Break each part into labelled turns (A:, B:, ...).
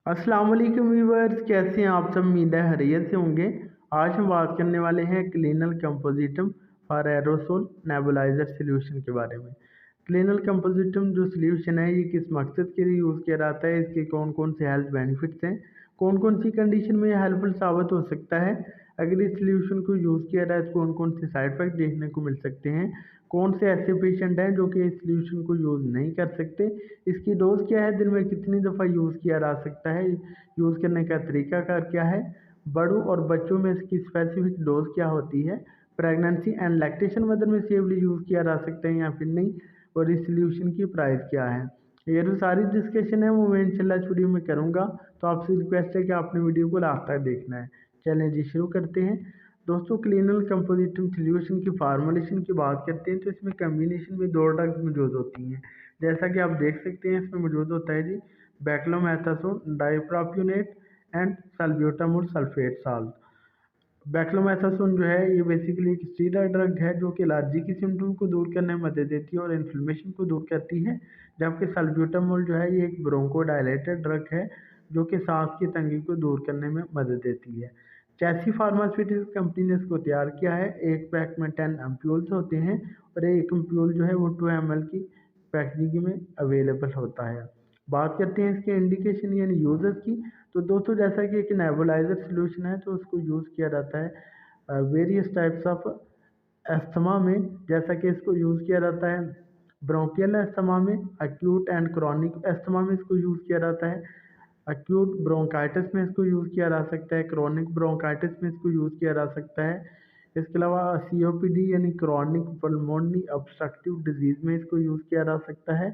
A: अस्सलाम वालेकुम व्यूअर्स, कैसे हैं आप सब? उम्मीद है खैरियत से होंगे। आज हम बात करने वाले हैं क्लीनल कंपोजिटम फॉर एरोसोल नेबुलाइजर सॉल्यूशन के बारे में। क्लीनल कंपोजिटम जो सॉल्यूशन है ये किस मकसद के लिए यूज़ किया जाता है, इसके कौन कौन से हेल्थ बेनिफिट्स हैं, कौन कौन सी कंडीशन में ये हेल्पफुल साबित हो सकता है, अगर इस सॉल्यूशन को यूज़ किया जाए तो कौन कौन से साइड इफेक्ट देखने को मिल सकते हैं, कौन से ऐसे पेशेंट हैं जो कि इस सॉल्यूशन को यूज़ नहीं कर सकते, इसकी डोज क्या है, दिन में कितनी दफ़ा यूज़ किया जा सकता है, यूज़ करने का तरीकाकार क्या है, बड़ों और बच्चों में इसकी स्पेसिफिक डोज क्या होती है, प्रेगनेंसी एंड लैक्टेशन मदर में सेफली यूज़ किया जा सकता है या फिर नहीं, और इस सॉल्यूशन की प्राइस क्या है। ये जो सारी डिस्कशन है वो मैं इंशाल्लाह इस वीडियो में करूँगा, तो आपसे रिक्वेस्ट है कि आपने वीडियो को लास्ट तक देखना है। चलें जी, शुरू करते हैं। दोस्तों, क्लीनल कंपोजिटम सॉल्यूशन की फार्मूलेशन की बात करते हैं तो इसमें कम्बिनेशन में दो ड्रग्स मौजूद होती हैं। जैसा कि आप देख सकते हैं इसमें मौजूद होता है जी बैक्लोमेथासोन डाइप्रोपियोनेट एंड सल्ब्यूटामोल सल्फेट साल्ट। बैक्लोमेथासोन जो है ये बेसिकली एक स्टीरॉयड ड्रग है जो कि एलर्जी की सिम्टम को दूर करने में मदद देती है और इन्फ्लेमेशन को दूर करती है, जबकि सल्ब्यूटामोल जो है ये एक ब्रोंकोडायलेटर ड्रग है जो कि सांस की तंगी को दूर करने में मदद देती है। चैसी फार्मास्यूटिक्स कंपनी ने इसको तैयार किया है। एक पैक में 10 एम्प्यूल्स होते हैं और एक एम्प्यूल जो है वो 2 ml की पैकेजिंग में अवेलेबल होता है। बात करते हैं इसके इंडिकेशन यानी यूजर्स की। तो दोस्तों, जैसा कि एक नेबुलाइजर सॉल्यूशन है तो उसको यूज़ किया जाता है वेरियस टाइप्स ऑफ अस्थमा में, जैसा कि इसको यूज़ किया जाता है ब्रोंकियल अस्थमा में, एक्यूट एंड क्रॉनिक अस्थमा में इसको यूज़ किया जाता है, एक्यूट ब्रोंकाइटिस में इसको यूज़ किया जा सकता है, क्रॉनिक ब्रोंकाइटिस में इसको यूज़ किया जा सकता है। इसके अलावा सीओपीडी यानी क्रॉनिक पल्मोनरी ऑब्स्ट्रक्टिव डिजीज़ में इसको यूज़ किया जा सकता है।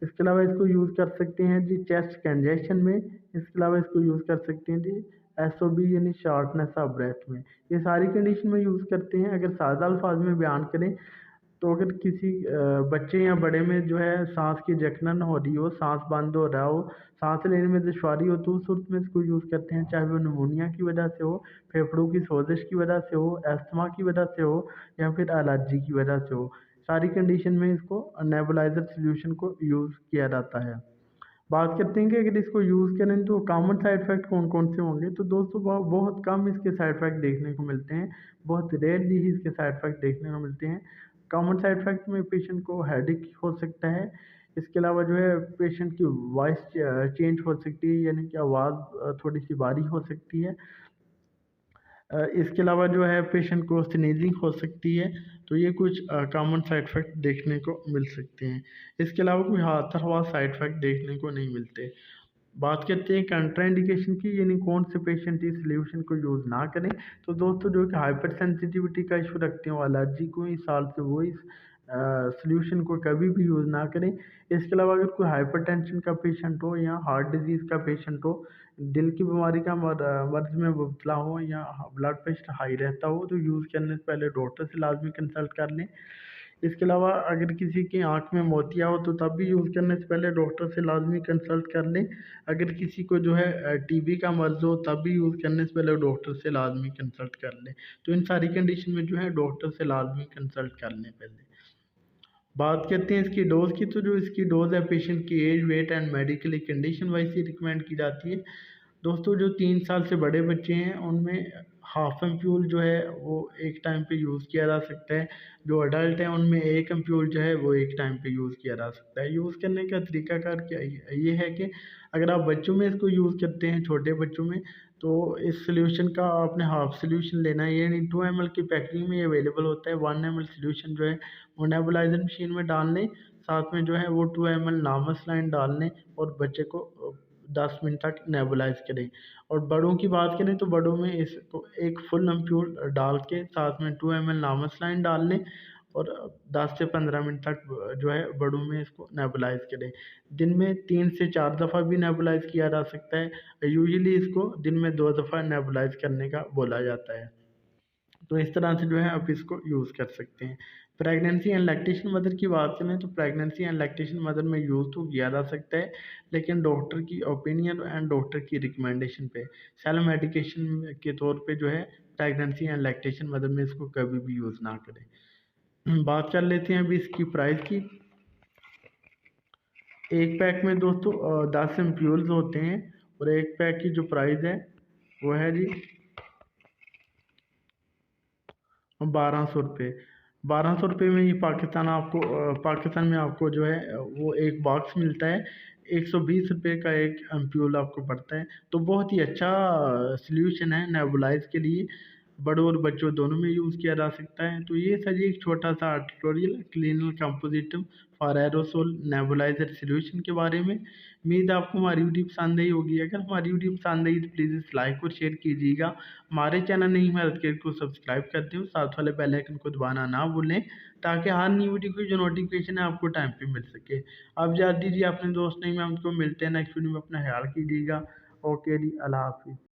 A: इसके अलावा इसको यूज़ कर सकते हैं जी चेस्ट कंजेशन में। इसके अलावा इसको यूज़ कर सकते हैं जी एसओबी यानी शॉर्टनेस ऑफ ब्रेथ में। ये सारी कंडीशन में यूज़ करते हैं। अगर सादा अल्फाज में बयान करें तो अगर किसी बच्चे या बड़े में जो है सांस की जकड़न हो रही हो, सांस बंद हो रहा हो, सांस लेने में दुश्वारी हो, तो उस सूरत में इसको यूज़ करते हैं, चाहे वो निमोनिया की वजह से हो, फेफड़ों की सोजिश की वजह से हो, अस्थमा की वजह से हो या फिर एलर्जी की वजह से हो। सारी कंडीशन में इसको नेबुलाइजर सॉल्यूशन को यूज़ किया जाता है। बात करते हैं कि अगर इसको यूज़ करें तो कॉमन साइड इफ़ेक्ट कौन-कौन से होंगे, तो दोस्तों बहुत कम इसके साइड इफ़ेक्ट देखने को मिलते हैं, बहुत रेयरली ही इसके साइड इफ़ेक्ट देखने को मिलते हैं। कॉमन साइड इफ़ेक्ट में पेशेंट को हेडेक हो सकता है, इसके अलावा जो है पेशेंट की वॉइस चेंज हो सकती है, यानी कि आवाज़ थोड़ी-सी भारी हो सकती है। इसके अलावा जो है पेशेंट को स्नीज़िंग हो सकती है, तो ये कुछ कॉमन साइड इफ़ेक्ट देखने को मिल सकते हैं। इसके अलावा कोई हाथ-हवा साइड इफ़ेक्ट देखने को नहीं मिलते। बात करते हैं कंट्राइंडिकेशन की, यानी कौन से पेशेंट इस सॉल्यूशन को यूज़ ना करें। तो दोस्तों, जो कि हाइपर सेंसिटिविटी का इशू रखते हैं, वो एलर्जी को इस हाल से वो इस सॉल्यूशन को कभी भी यूज़ ना करें। इसके अलावा अगर कोई हाइपरटेंशन का पेशेंट हो या हार्ट डिजीज़ का पेशेंट हो, दिल की बीमारी का मर्ज़ में मुब्तला हो या ब्लड प्रेशर हाई रहता हो, तो यूज़ करने से पहले डॉक्टर से लाज़मी कंसल्ट कर लें। इसके अलावा अगर किसी की आँख में मोतिया हो तो तब भी यूज़ करने से पहले डॉक्टर से लाज़मी कंसल्ट कर लें। अगर किसी को जो है टीबी का मर्ज़ हो तब भी यूज़ करने से पहले डॉक्टर से लाज़मी कंसल्ट कर लें। तो इन सारी कंडीशन में जो है डॉक्टर से लाज़मी कंसल्ट कर लें पहले। बात करते हैं इसकी डोज़ की, तो जो इसकी डोज़ है पेशेंट की age, weight and medically condition wise ही रिकमेंड की जाती है। दोस्तों, जो 3 साल से बड़े बच्चे हैं उनमें हाफ एम्प्यूल जो है वो एक टाइम पे यूज़ किया जा सकता है। जो अडल्ट हैं उनमें 1 एम्प्यूल जो है वो एक टाइम पे यूज़ किया जा सकता है। यूज़ करने का तरीकाकार क्या ये है कि अगर आप बच्चों में इसको यूज़ करते हैं, छोटे बच्चों में, तो इस सॉल्यूशन का आपने हाफ सॉल्यूशन लेना है, यानी 2 ml की पैकिंग में ये अवेलेबल होता है। 1 ml सॉल्यूशन जो है वो नेबुलाइज़र मशीन में डाल लें, साथ में जो है वो 2 ml नामसलाइन डाल लें और बच्चे को 10 मिनट तक नेबुलाइज़ करें। और बड़ों की बात करें तो बड़ों में इसको एक फुल एम्प्यूल डाल के साथ में 2 ml नामसलाइन डाल लें और 10 से 15 मिनट तक जो है बड़ों में इसको नेबुलाइज़ करें। दिन में 3 से 4 दफ़ा भी नेबुलाइज़ किया जा सकता है। यूजुअली इसको दिन में 2 दफ़ा नेबुलाइज़ करने का बोला जाता है। तो इस तरह से जो है आप इसको यूज़ कर सकते हैं। प्रेगनेंसी एंड लैक्टेशन मदर की बात करें तो प्रेगनेंसी एंड लैक्टेशन मदर में यूज़ तो किया जा सकता है, लेकिन डॉक्टर की ओपिनियन एंड डॉक्टर की रिकमेंडेशन पे, सेल्फ मेडिकेशन के तौर पे जो है प्रेगनेंसी एंड लैक्टेशन मदर में इसको कभी भी यूज़ ना करें। बात कर लेते हैं अभी इसकी प्राइस की। एक पैक में दोस्तों 10 एम्प्यूल्स होते हैं और एक पैक की जो प्राइस है वो है जी 1200 रुपये। 1200 रुपये में ही पाकिस्तान में आपको जो है वो एक बॉक्स मिलता है। 120 रुपये का एक एम्प्यूल आपको पड़ता है। तो बहुत ही अच्छा सल्यूशन है नेबुलाइज के लिए, बड़ों और बच्चों दोनों में यूज़ किया जा सकता है। तो ये था जी एक छोटा सा tutorial cleaner compositum for aerosol nebulizer solution के बारे में। उम्मीद है आपको हमारी वीडियो पसंद आई होगी। अगर हमारी वीडियो पसंद आई तो प्लीज़ इस लाइक और शेयर कीजिएगा। हमारे चैनल नहीं है हेल्थ केयर को सब्सक्राइब कर दें, साथ वाले बेल आइकन को दबाना ना भूलें, ताकि हर न्यू वीडियो की जो नोटिफिकेशन है आपको टाइम पे मिल सके। अब जा दीजिए अपने दोस्त नहीं, मैं उनको मिलते हैं नेक्स्ट वीडियो में। अपना ख्याल कीजिएगा। ओके जी, अल्लाह हाफिज़।